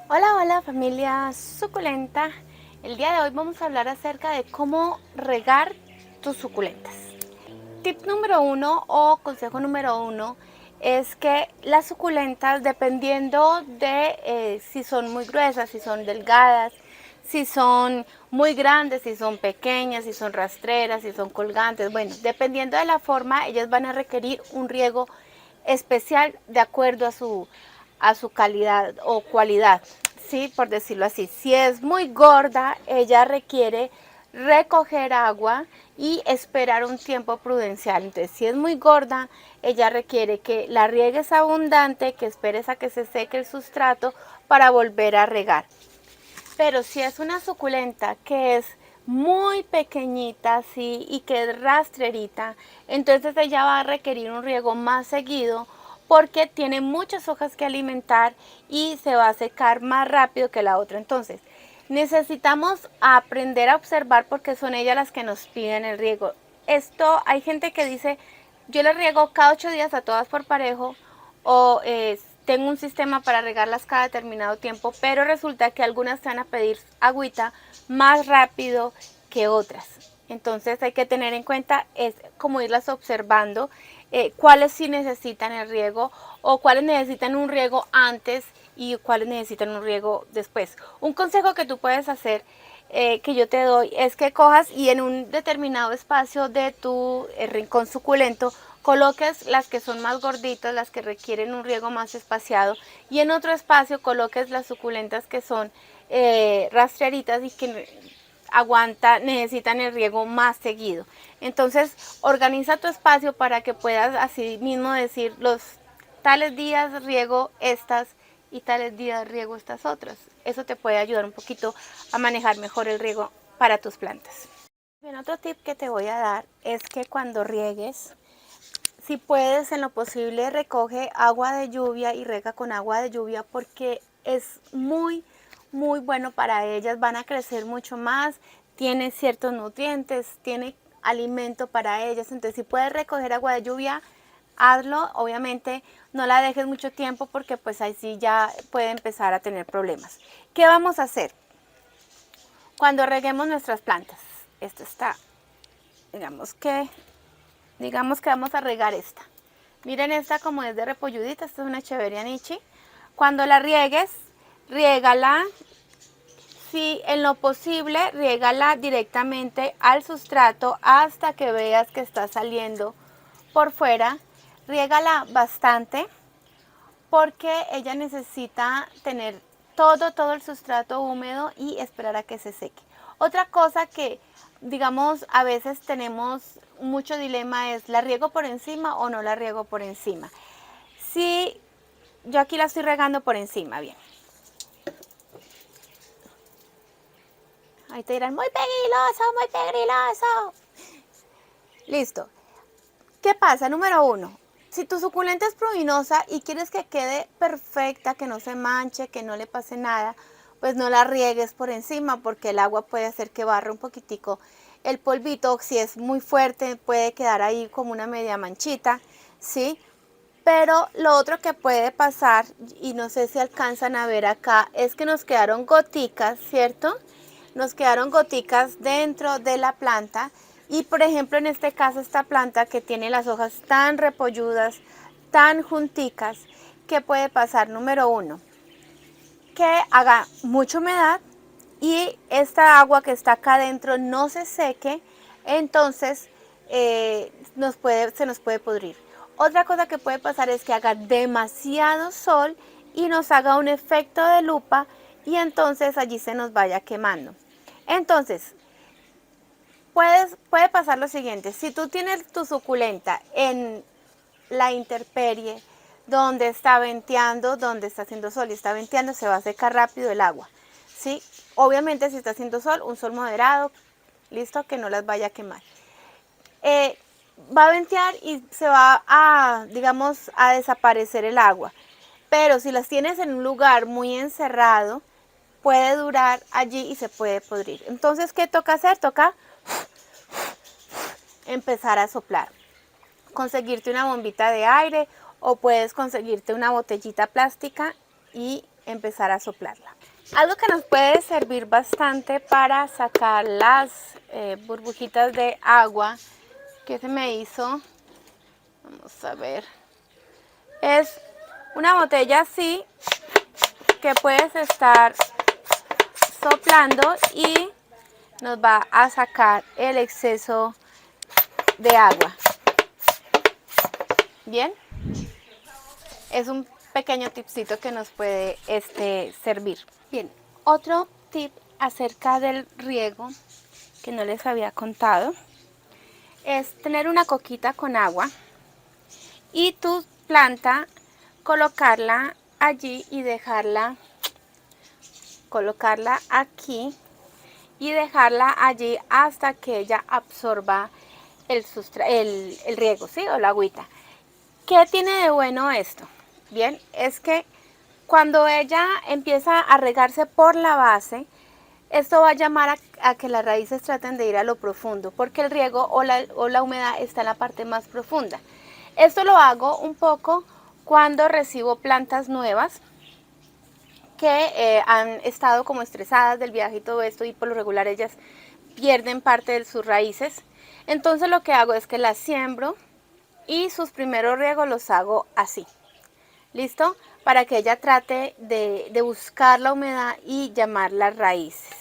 Hola, hola familia suculenta. El día de hoy vamos a hablar acerca de cómo regar tus suculentas. Tip número uno o consejo número uno es que las suculentas, dependiendo de si son muy gruesas, si son delgadas, si son muy grandes, si son pequeñas, si son rastreras, si son colgantes, bueno, dependiendo de la forma, ellas van a requerir un riego especial de acuerdo a su calidad o cualidad, ¿sí? Por decirlo así. Si es muy gorda, ella requiere recoger agua y esperar un tiempo prudencial. Entonces, si es muy gorda, ella requiere que la riegues abundante, que esperes a que se seque el sustrato para volver a regar. Pero si es una suculenta que es muy pequeñita, sí, y que es rastrerita, entonces ella va a requerir un riego más seguido porque tiene muchas hojas que alimentar y se va a secar más rápido que la otra. Entonces, necesitamos aprender a observar porque son ellas las que nos piden el riego. Esto, hay gente que dice, yo le riego cada 8 días a todas por parejo, o tengo un sistema para regarlas cada determinado tiempo, pero resulta que algunas te van a pedir agüita más rápido que otras. Entonces hay que tener en cuenta, es como irlas observando, cuáles sí necesitan el riego o cuáles necesitan un riego antes y cuáles necesitan un riego después. Un consejo que tú puedes hacer, que yo te doy, es que cojas y en un determinado espacio de tu rincón suculento coloques las que son más gorditas, las que requieren un riego más espaciado, y en otro espacio coloques las suculentas que son rastreritas y que necesitan el riego más seguido. Entonces, organiza tu espacio para que puedas así mismo decir los tales días riego estas y tales días riego estas otras. Eso te puede ayudar un poquito a manejar mejor el riego para tus plantas. Bien, otro tip que te voy a dar es que cuando riegues, si puedes, en lo posible, recoge agua de lluvia y rega con agua de lluvia porque es muy bueno para ellas. Van a crecer mucho más, tiene ciertos nutrientes, tiene alimento para ellas. Entonces, si puedes recoger agua de lluvia, hazlo. Obviamente, no la dejes mucho tiempo porque pues ahí sí ya puede empezar a tener problemas. ¿Qué vamos a hacer cuando reguemos nuestras plantas? Esto está, digamos que vamos a regar esta. Miren esta como es de repolludita, esta es una Echeveria Nichi. Cuando la riegues, riégala, si en lo posible, riégala directamente al sustrato hasta que veas que está saliendo por fuera. Riégala bastante porque ella necesita tener todo el sustrato húmedo y esperar a que se seque. Otra cosa que, digamos, a veces tenemos mucho dilema es, ¿la riego por encima o no la riego por encima? Si yo aquí la estoy regando por encima, bien. Ahí te dirán, muy pegriloso, muy pegriloso. Listo. ¿Qué pasa? Número uno, si tu suculenta es pruginosa y quieres que quede perfecta, que no se manche, que no le pase nada, pues no la riegues por encima porque el agua puede hacer que barre un poquitico el polvito. Si es muy fuerte puede quedar ahí como una media manchita, ¿sí? Pero lo otro que puede pasar, y no sé si alcanzan a ver acá, es que nos quedaron goticas, ¿cierto? Nos quedaron goticas dentro de la planta. Y por ejemplo, en este caso, esta planta que tiene las hojas tan repolludas, tan junticas, ¿qué puede pasar? Número uno, que haga mucha humedad y esta agua que está acá adentro no se seque, entonces se nos puede pudrir. Otra cosa que puede pasar es que haga demasiado sol y nos haga un efecto de lupa y entonces allí se nos vaya quemando. Entonces, puede pasar lo siguiente, si tú tienes tu suculenta en la intemperie, donde está venteando, donde está haciendo sol y está venteando, se va a secar rápido el agua, ¿sí? Obviamente si está haciendo sol, un sol moderado, listo, que no las vaya a quemar. Va a ventear y se va a, digamos, a desaparecer el agua. Pero si las tienes en un lugar muy encerrado, puede durar allí y se puede podrir. Entonces, ¿qué toca hacer? Toca empezar a soplar. Conseguirte una bombita de aire o puedes conseguirte una botellita plástica y empezar a soplarla. Algo que nos puede servir bastante para sacar las burbujitas de agua que se me hizo, vamos a ver, es una botella así que puedes estar soplando y nos va a sacar el exceso de agua. Bien, es un pequeño tipcito que nos puede servir. Bien, otro tip acerca del riego que no les había contado es tener una coquita con agua y tu planta colocarla allí y colocarla aquí y dejarla allí hasta que ella absorba el riego, ¿sí? O la agüita. ¿Qué tiene de bueno esto? Bien, es que cuando ella empieza a regarse por la base, esto va a llamar a que las raíces traten de ir a lo profundo, porque el riego o la humedad está en la parte más profunda. Esto lo hago un poco cuando recibo plantas nuevas que han estado como estresadas del viaje y todo esto, y por lo regular ellas pierden parte de sus raíces. Entonces lo que hago es que las siembro y sus primeros riegos los hago así. ¿Listo? Para que ella trate de buscar la humedad y llamar las raíces.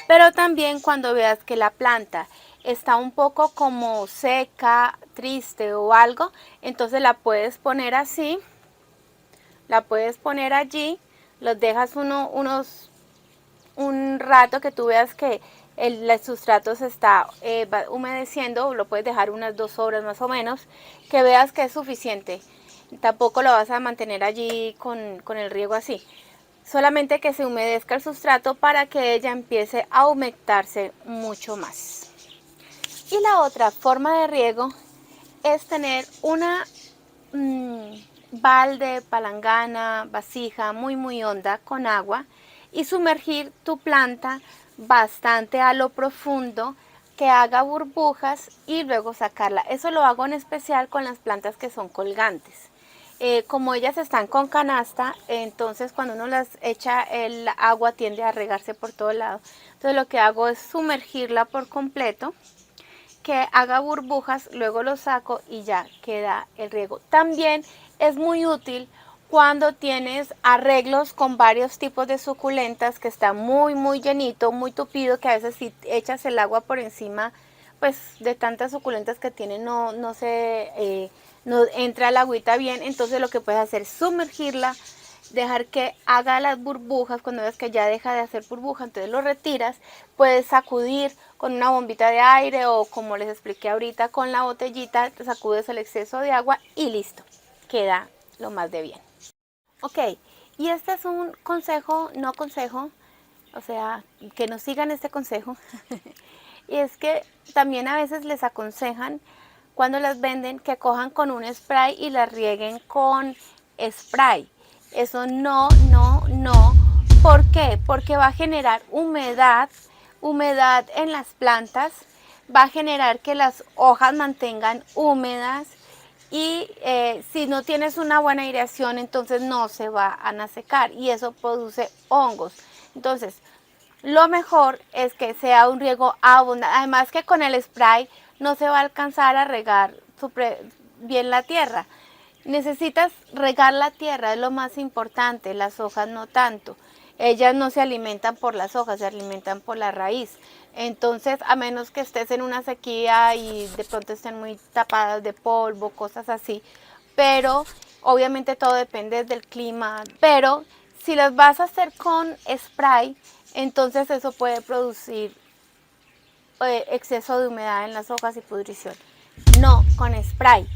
Pero también cuando veas que la planta está un poco como seca, triste o algo, entonces la puedes poner así, la puedes poner allí, los dejas un rato que tú veas que el sustrato se está humedeciendo, lo puedes dejar unas 2 horas más o menos, que veas que es suficiente. Tampoco lo vas a mantener allí con el riego así, solamente que se humedezca el sustrato para que ella empiece a humectarse mucho más. Y la otra forma de riego es tener una balde, palangana, vasija muy honda con agua y sumergir tu planta bastante a lo profundo, que haga burbujas y luego sacarla. Eso lo hago en especial con las plantas que son colgantes. Como ellas están con canasta, entonces cuando uno las echa el agua tiende a regarse por todo lado. Entonces lo que hago es sumergirla por completo, que haga burbujas, luego lo saco y ya queda el riego. También es muy útil cuando tienes arreglos con varios tipos de suculentas que está muy llenito, muy tupido, que a veces si echas el agua por encima, pues de tantas suculentas que tienen no entra el agüita bien. Entonces lo que puedes hacer es sumergirla, dejar que haga las burbujas. Cuando ves que ya deja de hacer burbuja, entonces lo retiras, puedes sacudir con una bombita de aire o como les expliqué ahorita con la botellita, te sacudes el exceso de agua y listo, queda lo más de bien. Ok, y este es un consejo, no consejo, o sea, que nos sigan este consejo. Y es que también a veces les aconsejan cuando las venden que cojan con un spray y las rieguen con spray. Eso no. ¿Por qué? Porque va a generar humedad en las plantas, va a generar que las hojas mantengan húmedas y si no tienes una buena aireación, entonces no se van a secar y eso produce hongos. Entonces, lo mejor es que sea un riego abundante. Además que con el spray no se va a alcanzar a regar bien la tierra. Necesitas regar la tierra, es lo más importante, las hojas no tanto. Ellas no se alimentan por las hojas, se alimentan por la raíz. Entonces, a menos que estés en una sequía y de pronto estén muy tapadas de polvo, cosas así. Pero obviamente todo depende del clima. Pero si las vas a hacer con spray, entonces eso puede producir exceso de humedad en las hojas y pudrición. No con spray,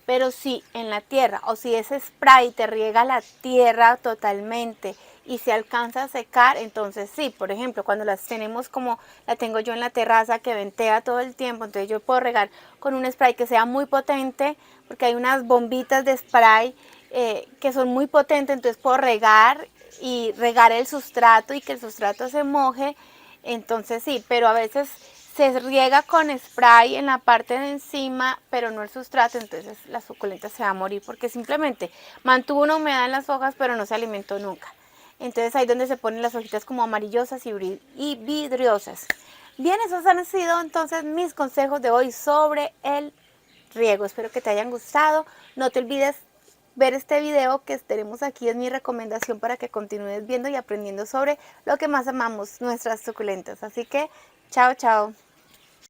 pero sí en la tierra, o si ese spray te riega la tierra totalmente y se alcanza a secar, entonces sí. Por ejemplo, cuando las tenemos como la tengo yo en la terraza que ventea todo el tiempo, entonces yo puedo regar con un spray que sea muy potente, porque hay unas bombitas de spray que son muy potentes, entonces puedo regar y regar el sustrato y que el sustrato se moje. Entonces sí, pero a veces se riega con spray en la parte de encima, pero no el sustrato, entonces la suculenta se va a morir porque simplemente mantuvo una humedad en las hojas, pero no se alimentó nunca. entonces ahí donde se ponen las hojitas como amarillosas y vidriosas. Bien, esos han sido entonces mis consejos de hoy sobre el riego. Espero que te hayan gustado. No te olvides ver este video que tenemos aquí, es mi recomendación para que continúes viendo y aprendiendo sobre lo que más amamos, nuestras suculentas. Así que, chao, chao.